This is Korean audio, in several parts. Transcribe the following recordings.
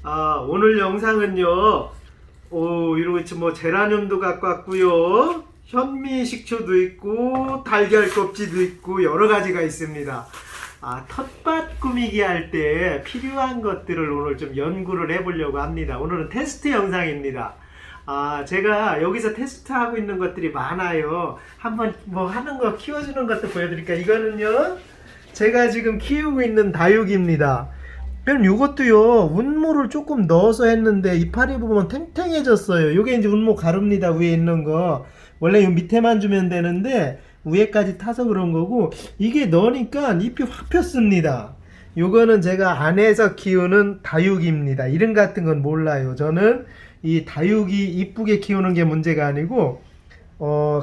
오늘 영상은요, 이러고 뭐 제라늄도 갖고 왔고요, 현미 식초도 있고, 달걀 껍질도 있고, 여러 가지가 있습니다. 텃밭 꾸미기 할 때 필요한 것들을 오늘 좀 연구를 해보려고 합니다. 오늘은 테스트 영상입니다. 제가 여기서 테스트하고 있는 것들이 많아요. 한번 뭐 하는 거 키워주는 것도 보여드릴까요? 이거는요, 제가 지금 키우고 있는 다육입니다. 그럼 이것도요, 운모를 조금 넣어서 했는데 이파리 보면 탱탱해졌어요. 요게 이제 운모 가루입니다. 위에 있는 거. 원래 요 밑에만 주면 되는데 위에까지 타서 그런 거고, 이게 넣으니까 잎이 확 폈습니다. 요거는 제가 안에서 키우는 다육입니다. 이름 같은 건 몰라요. 저는 이 다육이 이쁘게 키우는 게 문제가 아니고,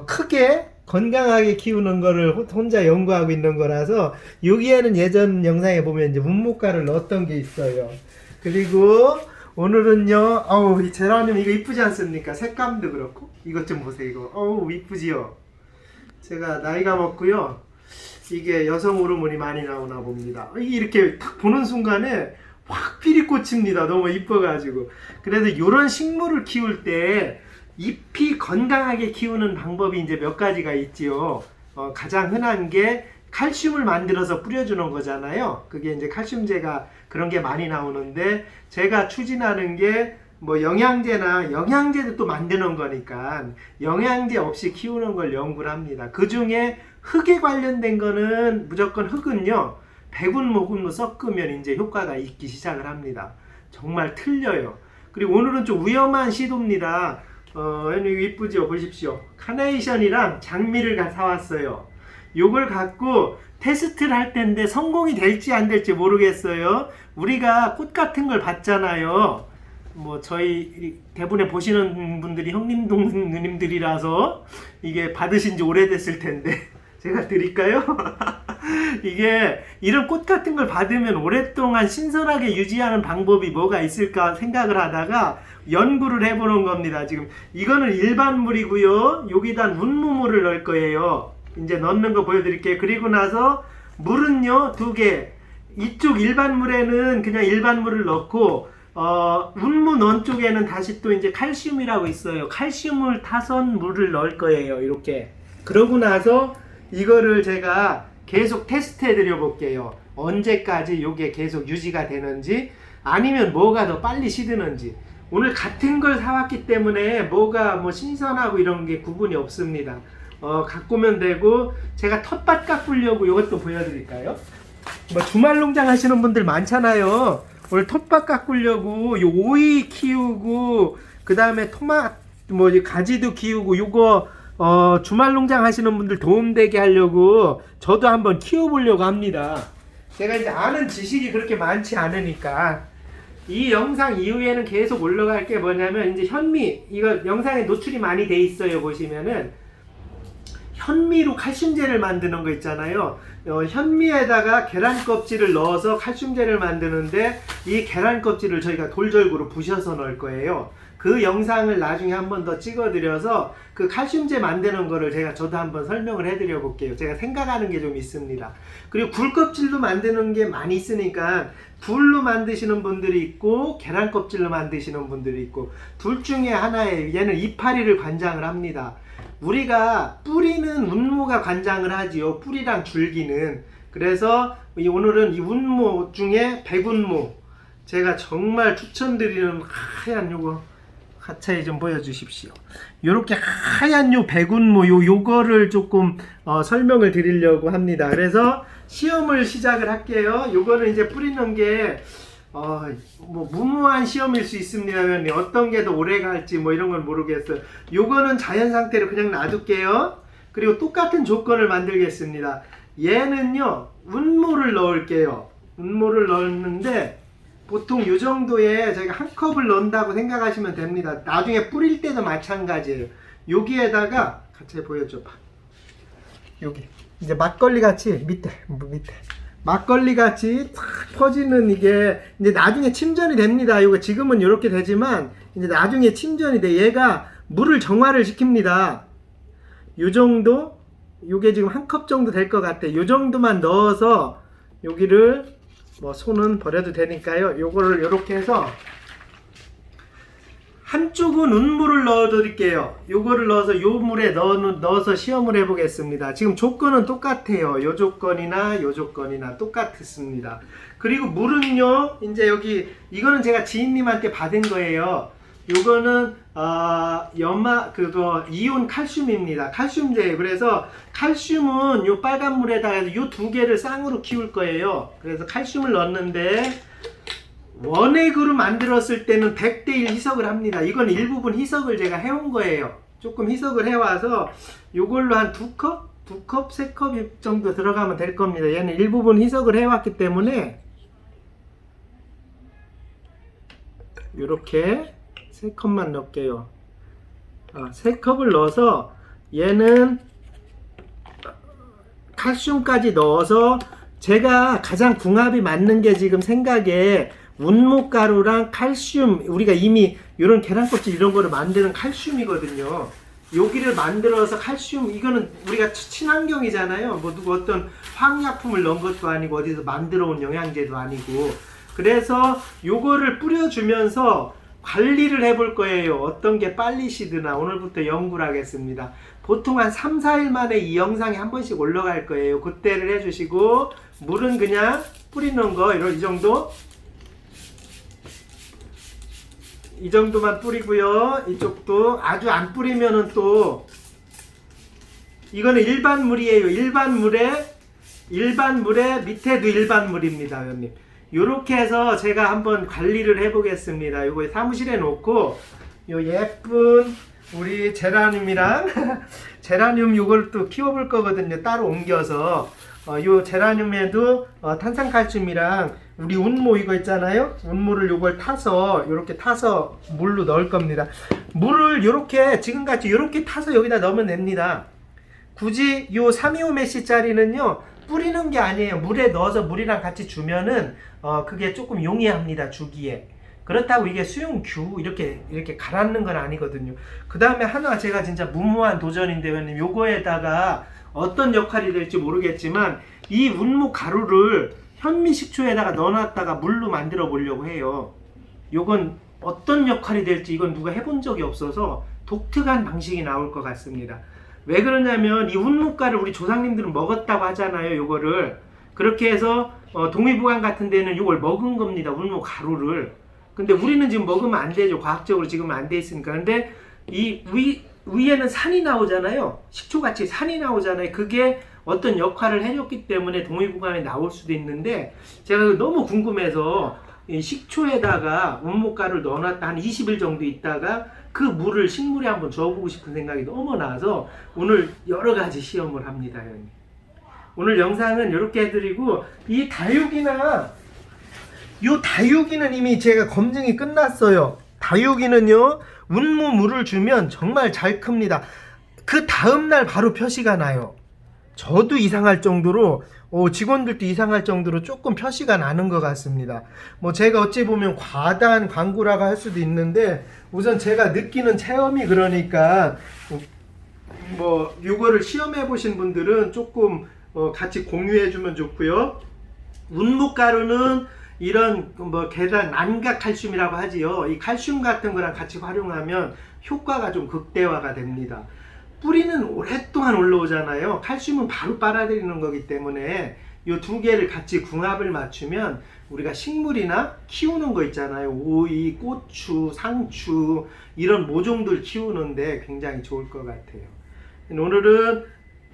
크게 건강하게 키우는 거를 혼자 연구하고 있는 거라서, 여기에는 예전 영상에 보면 이제 문목가를 넣었던 게 있어요. 그리고 오늘은요, 이 제라늄 이거 이쁘지 않습니까? 색감도 그렇고. 이것 좀 보세요. 이거 이쁘지요? 제가 나이가 먹고요, 이게 여성 호르몬이 많이 나오나 봅니다. 이게 이렇게 딱 보는 순간에 확 필이 꽂힙니다. 너무 이뻐가지고. 그래서 이런 식물을 키울 때 잎이 건강하게 키우는 방법이 이제 몇 가지가 있지요. 가장 흔한 게 칼슘을 만들어서 뿌려주는 거잖아요. 그게 이제 칼슘제가 그런 게 많이 나오는데, 제가 추진하는 게 뭐 영양제도 또 만드는 거니까 영양제 없이 키우는 걸 연구를 합니다. 그 중에 흙에 관련된 거는 무조건 흙은요, 백운모 섞으면 이제 효과가 있기 시작을 합니다. 정말 틀려요. 그리고 오늘은 좀 위험한 시도입니다. 이거 이쁘죠? 보십시오. 카네이션이랑 장미를 사왔어요. 요걸 갖고 테스트를 할 텐데 성공이 될지 안 될지 모르겠어요. 우리가 꽃 같은 걸 봤잖아요. 뭐 저희 대본에 보시는 분들이 형님 누님들이라서 이게 받으신 지 오래됐을 텐데 제가 드릴까요? 이게 이런 꽃 같은 걸 받으면 오랫동안 신선하게 유지하는 방법이 뭐가 있을까 생각을 하다가 연구를 해보는 겁니다. 지금 이거는 일반 물이고요, 여기다 운무물을 넣을 거예요. 이제 넣는 거 보여드릴게요. 그리고 나서 물은요, 2개. 이쪽 일반 물에는 그냥 일반 물을 넣고, 운무 넣은 쪽에는 다시 또 이제 칼슘이라고 있어요. 칼슘을 타선 물을 넣을 거예요. 이렇게. 그러고 나서 이거를 제가 계속 테스트 해드려 볼게요. 언제까지 이게 계속 유지가 되는지, 아니면 뭐가 더 빨리 시드는지. 오늘 같은 걸 사왔기 때문에 뭐가 뭐 신선하고 이런 게 구분이 없습니다. 가꾸면 되고, 제가 텃밭 가꾸려고 이것도 보여드릴까요? 뭐 주말 농장 하시는 분들 많잖아요. 오늘 텃밭 가꾸려고 요 오이 키우고, 그 다음에 뭐 가지도 키우고, 요거 주말 농장 하시는 분들 도움되게 하려고 저도 한번 키워보려고 합니다. 제가 이제 아는 지식이 그렇게 많지 않으니까. 이 영상 이후에는 계속 올라갈 게 뭐냐면, 이제 현미, 이거 영상에 노출이 많이 돼 있어요. 보시면은 현미로 칼슘제를 만드는 거 있잖아요. 현미에다가 계란 껍질을 넣어서 칼슘제를 만드는데, 이 계란 껍질을 저희가 돌절구로 부셔서 넣을 거예요. 그 영상을 나중에 한 번 더 찍어드려서 그 칼슘제 만드는 거를 저도 한번 설명을 해드려 볼게요. 제가 생각하는 게 좀 있습니다. 그리고 굴 껍질도 만드는 게 많이 있으니까 굴로 만드시는 분들이 있고 계란 껍질로 만드시는 분들이 있고, 둘 중에 하나에 얘는 이파리를 관장을 합니다. 우리가 뿌리는 운모가 관장을 하지요. 뿌리랑 줄기는. 그래서 오늘은 이 운모 중에 백운모, 제가 정말 추천드리는 하얀 요거 가차에 좀 보여주십시오. 요렇게 하얀 요 백운모 요거를 조금 설명을 드리려고 합니다. 그래서 시험을 시작을 할게요. 요거는 이제 뿌리는 게 뭐 무모한 시험일 수 있습니다. 어떤 게 더 오래 갈지 뭐 이런 건 모르겠어요. 요거는 자연 상태로 그냥 놔둘게요. 그리고 똑같은 조건을 만들겠습니다. 얘는요, 운모를 넣을게요. 운모를 넣는데 보통 요 정도에 저희가 한 컵을 넣는다고 생각하시면 됩니다. 나중에 뿌릴 때도 마찬가지예요. 여기에다가 같이 보여줘봐. 여기 이제 막걸리 같이 밑에 막걸리 같이 탁 퍼지는, 이게 이제 나중에 침전이 됩니다. 이거 지금은 이렇게 되지만 이제 나중에 침전이 돼. 얘가 물을 정화를 시킵니다. 요 정도, 요게 지금 한 컵 정도 될 것 같아. 요 정도만 넣어서 여기를 뭐 손은 버려도 되니까요. 요거를 이렇게 해서 한쪽은 운물을 넣어 드릴게요. 요거를 넣어서 요 물에 넣어서 시험을 해 보겠습니다. 지금 조건은 똑같아요. 요 조건이나 요 조건이나 똑같습니다. 그리고 물은요, 이제 여기 이거는 제가 지인님한테 받은 거예요. 요거는 이온 칼슘입니다. 칼슘제예요. 그래서 칼슘은 요 빨간 물에다가 요 두 개를 쌍으로 키울 거예요. 그래서 칼슘을 넣었는데 원액으로 만들었을 때는 100대 1 희석을 합니다. 이건 일부분 희석을 제가 해온 거예요. 조금 희석을 해와서 요걸로 한 2컵? 2컵? 3컵 정도 들어가면 될 겁니다. 얘는 일부분 희석을 해왔기 때문에 요렇게 3컵만 넣을게요. 3컵을 넣어서 얘는 칼슘까지 넣어서 제가 가장 궁합이 맞는 게 지금 생각에 운모가루랑 칼슘, 우리가 이미 이런 계란껍질 이런 거를 만드는 칼슘이거든요. 여기를 만들어서 칼슘, 이거는 우리가 친환경이잖아요. 뭐 누구 어떤 화학약품을 넣은 것도 아니고 어디서 만들어 온 영양제도 아니고. 그래서 요거를 뿌려주면서 관리를 해볼 거예요. 어떤 게 빨리 시드나 오늘부터 연구를 하겠습니다. 보통 한 3, 4일 만에 이 영상이 한 번씩 올라갈 거예요. 그때를 해주시고 물은 그냥 뿌리는 거 이 정도, 이 정도만 뿌리고요. 이쪽도 아주 안 뿌리면은 또 이거는 일반 물이에요. 일반 물에 밑에도 일반 물입니다, 회원님. 요렇게 해서 제가 한번 관리를 해보겠습니다. 요거 사무실에 놓고 요 예쁜 우리 제라늄이랑 제라늄 요걸 또 키워볼 거거든요. 따로 옮겨서 요 제라늄에도 탄산칼슘이랑 우리 운모 이거 있잖아요. 운모를 요걸 타서 요렇게 타서 물로 넣을 겁니다. 물을 요렇게 지금같이 요렇게 타서 여기다 넣으면 됩니다. 굳이 요 325메시짜리는요 뿌리는 게 아니에요. 물에 넣어서 물이랑 같이 주면은 그게 조금 용이합니다. 주기에. 그렇다고 이게 수용규 이렇게 갈아넣는 건 아니거든요. 그 다음에 하나 제가 진짜 무모한 도전인데 회원님, 요거에다가 어떤 역할이 될지 모르겠지만 이 운모 가루를 현미식초에다가 넣어놨다가 물로 만들어 보려고 해요. 요건 어떤 역할이 될지 이건 누가 해본 적이 없어서 독특한 방식이 나올 것 같습니다. 왜 그러냐면 이 운모가를 우리 조상님들은 먹었다고 하잖아요. 요거를 그렇게 해서 동의보감 같은 데는 요걸 먹은 겁니다. 운모 가루를. 근데 우리는 지금 먹으면 안 되죠. 과학적으로 지금 안 돼 있으니까. 근데 이 위에는 산이 나오잖아요. 식초같이 산이 나오잖아요. 그게 어떤 역할을 해줬기 때문에 동의보감이 나올 수도 있는데 제가 너무 궁금해서 이 식초에다가 운모가루를 넣어놨다 한 20일 정도 있다가 그 물을 식물에 한번 줘보고 싶은 생각이 너무 나서 오늘 여러 가지 시험을 합니다. 형님. 오늘 영상은 이렇게 해드리고 이 다육이는 이미 제가 검증이 끝났어요. 다육이는요 운모 물을 주면 정말 잘 큽니다. 그 다음날 바로 표시가 나요. 저도 이상할 정도로 직원들도 이상할 정도로 조금 표시가 나는 것 같습니다. 뭐 제가 어찌 보면 과다한 광고라고 할 수도 있는데 우선 제가 느끼는 체험이 그러니까 뭐 요거를 시험해 보신 분들은 조금 같이 공유해 주면 좋고요. 운모가루는 이런 뭐 계란 난각 칼슘이라고 하지요. 이 칼슘 같은 거랑 같이 활용하면 효과가 좀 극대화가 됩니다. 뿌리는 오랫동안 올라오잖아요. 칼슘은 바로 빨아들이는 거기 때문에 이 두 개를 같이 궁합을 맞추면 우리가 식물이나 키우는 거 있잖아요. 오이, 고추, 상추 이런 모종들 키우는데 굉장히 좋을 것 같아요. 오늘은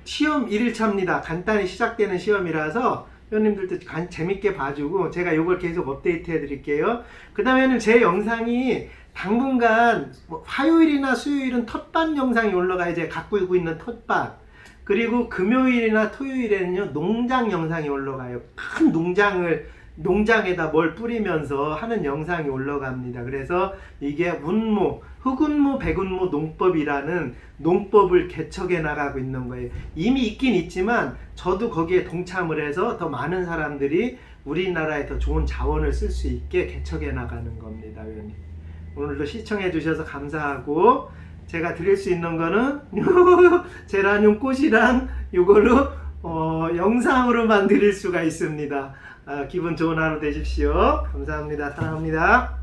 시험 1일차입니다. 간단히 시작되는 시험이라서 회원님들도 재밌게 봐주고 제가 이걸 계속 업데이트 해드릴게요. 그 다음에는 제 영상이 당분간 화요일이나 수요일은 텃밭 영상이 올라가요. 제가 갖고 있는 텃밭. 그리고 금요일이나 토요일에는요 농장 영상이 올라가요. 큰 농장에다 뭘 뿌리면서 하는 영상이 올라갑니다. 그래서 이게 운모, 흑운모, 백운모 농법이라는 농법을 개척해 나가고 있는 거예요. 이미 있긴 있지만 저도 거기에 동참을 해서 더 많은 사람들이 우리나라에 더 좋은 자원을 쓸 수 있게 개척해 나가는 겁니다. 의원님. 오늘도 시청해 주셔서 감사하고 제가 드릴 수 있는 거는 제라늄 꽃이랑 이걸로 영상으로만 드릴 수가 있습니다. 기분 좋은 하루 되십시오. 감사합니다. 사랑합니다.